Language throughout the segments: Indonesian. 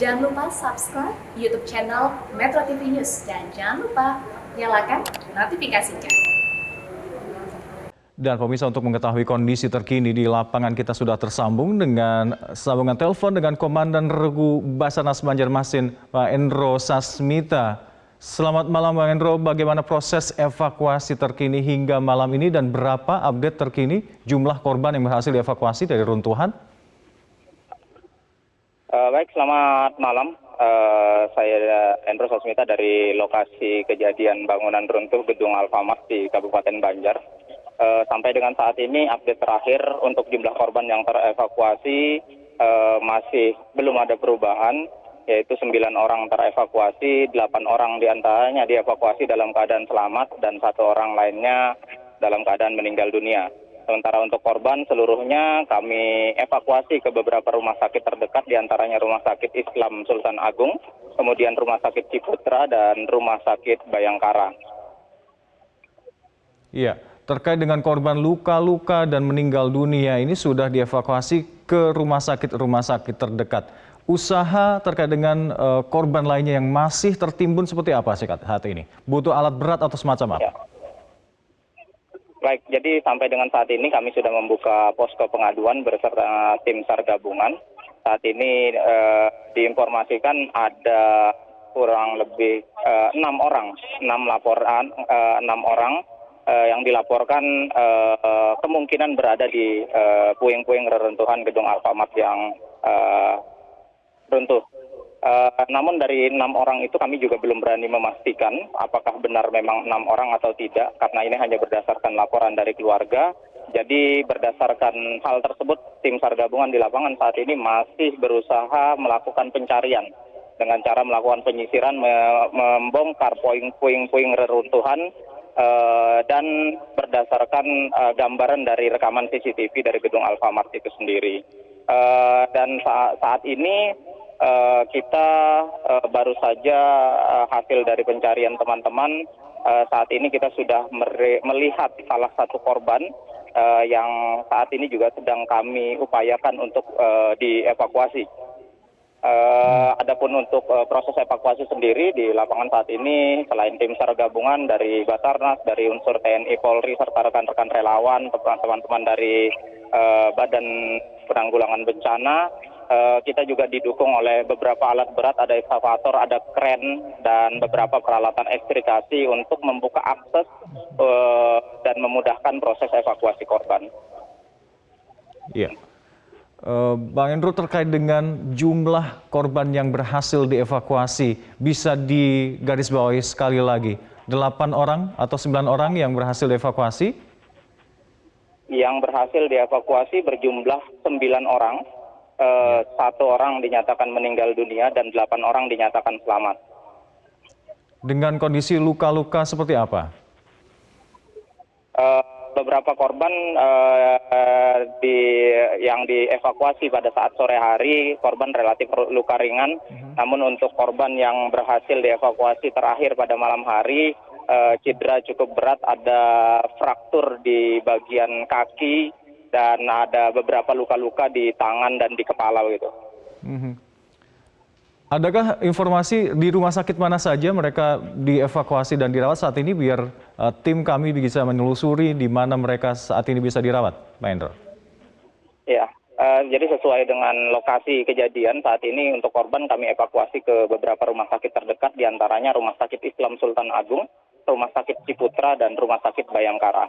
Jangan lupa subscribe YouTube channel Metro TV News dan jangan lupa nyalakan notifikasinya. Dan pemirsa, untuk mengetahui kondisi terkini di lapangan, kita sudah tersambung dengan sambungan telepon dengan Komandan Regu Basarnas Banjarmasin, Pak Endro Sasmita. Selamat malam, Pak Endro. Bagaimana proses evakuasi terkini hingga malam ini dan berapa update terkini jumlah korban yang berhasil dievakuasi dari runtuhan? Baik, selamat malam. Saya Endro Sasmita dari lokasi kejadian bangunan runtuh Gedung Alfamart di Kabupaten Banjar. Sampai dengan saat ini update terakhir untuk jumlah korban yang terevakuasi masih belum ada perubahan, yaitu 9 orang terevakuasi, 8 orang diantaranya dievakuasi dalam keadaan selamat dan 1 orang lainnya dalam keadaan meninggal dunia. Sementara untuk korban seluruhnya kami evakuasi ke beberapa rumah sakit terdekat, diantaranya Rumah Sakit Islam Sultan Agung, kemudian Rumah Sakit Ciputra dan Rumah Sakit Bayangkara. Iya. Terkait dengan korban luka-luka dan meninggal dunia ini sudah dievakuasi ke rumah sakit terdekat. Usaha terkait dengan korban lainnya yang masih tertimbun seperti apa sih saat ini? Butuh alat berat atau semacam apa? Ya. Baik, jadi sampai dengan saat ini kami sudah membuka posko pengaduan beserta tim SAR gabungan. Saat ini diinformasikan ada kurang lebih 6 orang, 6 orang yang dilaporkan kemungkinan berada di puing-puing reruntuhan Gedung Alfamart yang runtuh. Namun dari 6 orang itu kami juga belum berani memastikan apakah benar memang 6 orang atau tidak, karena ini hanya berdasarkan laporan dari keluarga. Jadi berdasarkan hal tersebut, tim SAR gabungan di lapangan saat ini masih berusaha melakukan pencarian dengan cara melakukan penyisiran, membongkar puing-puing reruntuhan, dan berdasarkan gambaran dari rekaman CCTV dari Gedung Alfamart itu sendiri. Dan saat ini kita baru saja hasil dari pencarian teman-teman, saat ini kita sudah melihat salah satu korban yang saat ini juga sedang kami upayakan untuk dievakuasi. Adapun untuk proses evakuasi sendiri di lapangan saat ini, selain tim SAR gabungan dari Basarnas, dari unsur TNI, Polri, serta rekan-rekan relawan, teman-teman dari Badan Penanggulangan Bencana, kita juga didukung oleh beberapa alat berat, ada ekskavator, ada kren, dan beberapa peralatan ekstrikasi untuk membuka akses dan memudahkan proses evakuasi korban. Iya. Bang Endro, terkait dengan jumlah korban yang berhasil dievakuasi, bisa digarisbawahi sekali lagi, 8 orang atau 9 orang yang berhasil dievakuasi? Yang berhasil dievakuasi berjumlah 9 orang, 1 orang dinyatakan meninggal dunia dan 8 orang dinyatakan selamat. Dengan kondisi luka-luka seperti apa? Beberapa korban yang dievakuasi pada saat sore hari, korban relatif luka ringan. Namun untuk korban yang berhasil dievakuasi terakhir pada malam hari, cedera cukup berat, ada fraktur di bagian kaki dan ada beberapa luka-luka di tangan dan di kepala gitu. Adakah informasi di rumah sakit mana saja mereka dievakuasi dan dirawat saat ini, biar tim kami bisa menelusuri di mana mereka saat ini bisa dirawat, Pak Endro? Ya, jadi sesuai dengan lokasi kejadian saat ini untuk korban kami evakuasi ke beberapa rumah sakit terdekat, diantaranya Rumah Sakit Islam Sultan Agung, Rumah Sakit Ciputra, dan Rumah Sakit Bayangkara.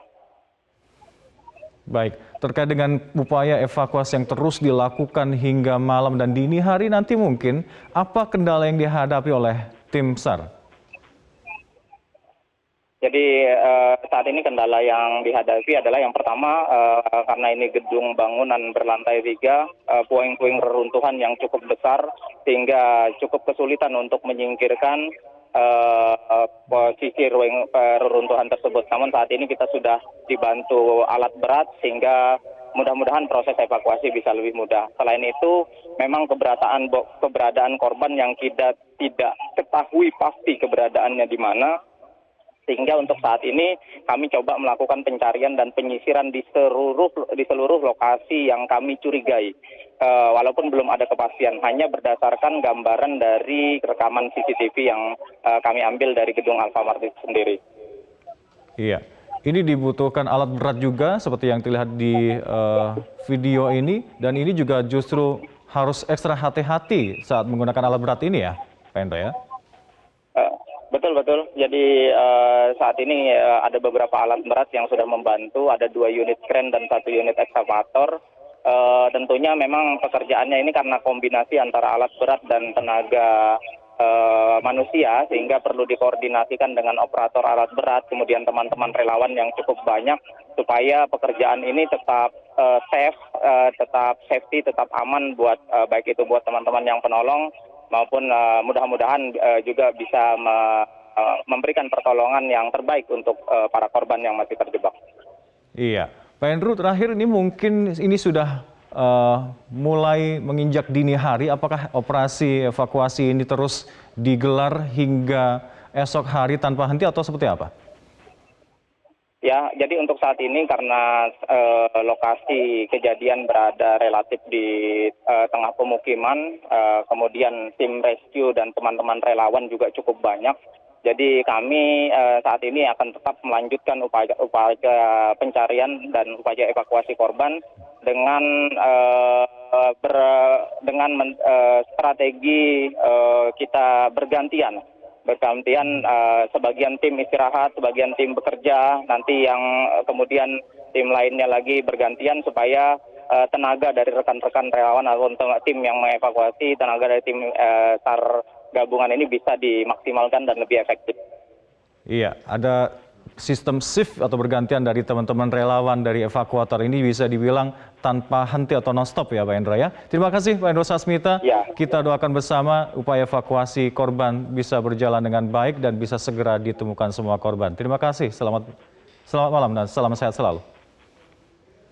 Baik, terkait dengan upaya evakuasi yang terus dilakukan hingga malam dan dini hari nanti mungkin, apa kendala yang dihadapi oleh tim SAR? Jadi saat ini kendala yang dihadapi adalah yang pertama, karena ini gedung bangunan berlantai 3, puing-puing reruntuhan yang cukup besar, sehingga cukup kesulitan untuk menyingkirkan posisi reruntuhan tersebut. Namun saat ini kita sudah dibantu alat berat sehingga mudah-mudahan proses evakuasi bisa lebih mudah. Selain itu, memang keberadaan korban yang kita tidak ketahui pasti keberadaannya di mana, sehingga untuk saat ini kami coba melakukan pencarian dan penyisiran di seluruh lokasi yang kami curigai. walaupun belum ada kepastian, hanya berdasarkan gambaran dari rekaman CCTV yang kami ambil dari gedung Alfamart itu sendiri. Iya, ini dibutuhkan alat berat juga seperti yang terlihat di video ini, dan ini juga justru harus ekstra hati-hati saat menggunakan alat berat ini ya, Pak Hendro ya? Betul. Jadi saat ini ada beberapa alat berat yang sudah membantu, ada 2 unit kren dan 1 unit ekskavator. Tentunya memang pekerjaannya ini karena kombinasi antara alat berat dan tenaga manusia, sehingga perlu dikoordinasikan dengan operator alat berat, kemudian teman-teman relawan yang cukup banyak, supaya pekerjaan ini tetap safe, tetap safety, tetap aman buat baik itu buat teman-teman yang penolong, maupun mudah-mudahan juga bisa memberikan pertolongan yang terbaik untuk para korban yang masih terjebak. Iya, Pak Hendro, terakhir ini mungkin ini sudah mulai menginjak dini hari, apakah operasi evakuasi ini terus digelar hingga esok hari tanpa henti atau seperti apa? Ya, jadi untuk saat ini karena lokasi kejadian berada relatif di tengah pemukiman, kemudian tim rescue dan teman-teman relawan juga cukup banyak. Jadi kami saat ini akan tetap melanjutkan upaya pencarian dan upaya evakuasi korban dengan strategi kita bergantian, sebagian tim istirahat, sebagian tim bekerja, nanti yang kemudian tim lainnya lagi bergantian supaya tenaga dari rekan-rekan relawan atau tim yang mengevakuasi, tenaga dari tim SAR gabungan ini bisa dimaksimalkan dan lebih efektif. Iya, ada sistem shift atau bergantian dari teman-teman relawan dari evakuator ini bisa dibilang tanpa henti atau non-stop ya Pak Hendro ya. Terima kasih Pak Hendro Sasmita. Ya. Kita doakan bersama upaya evakuasi korban bisa berjalan dengan baik dan bisa segera ditemukan semua korban. Terima kasih, selamat malam dan salam sehat selalu.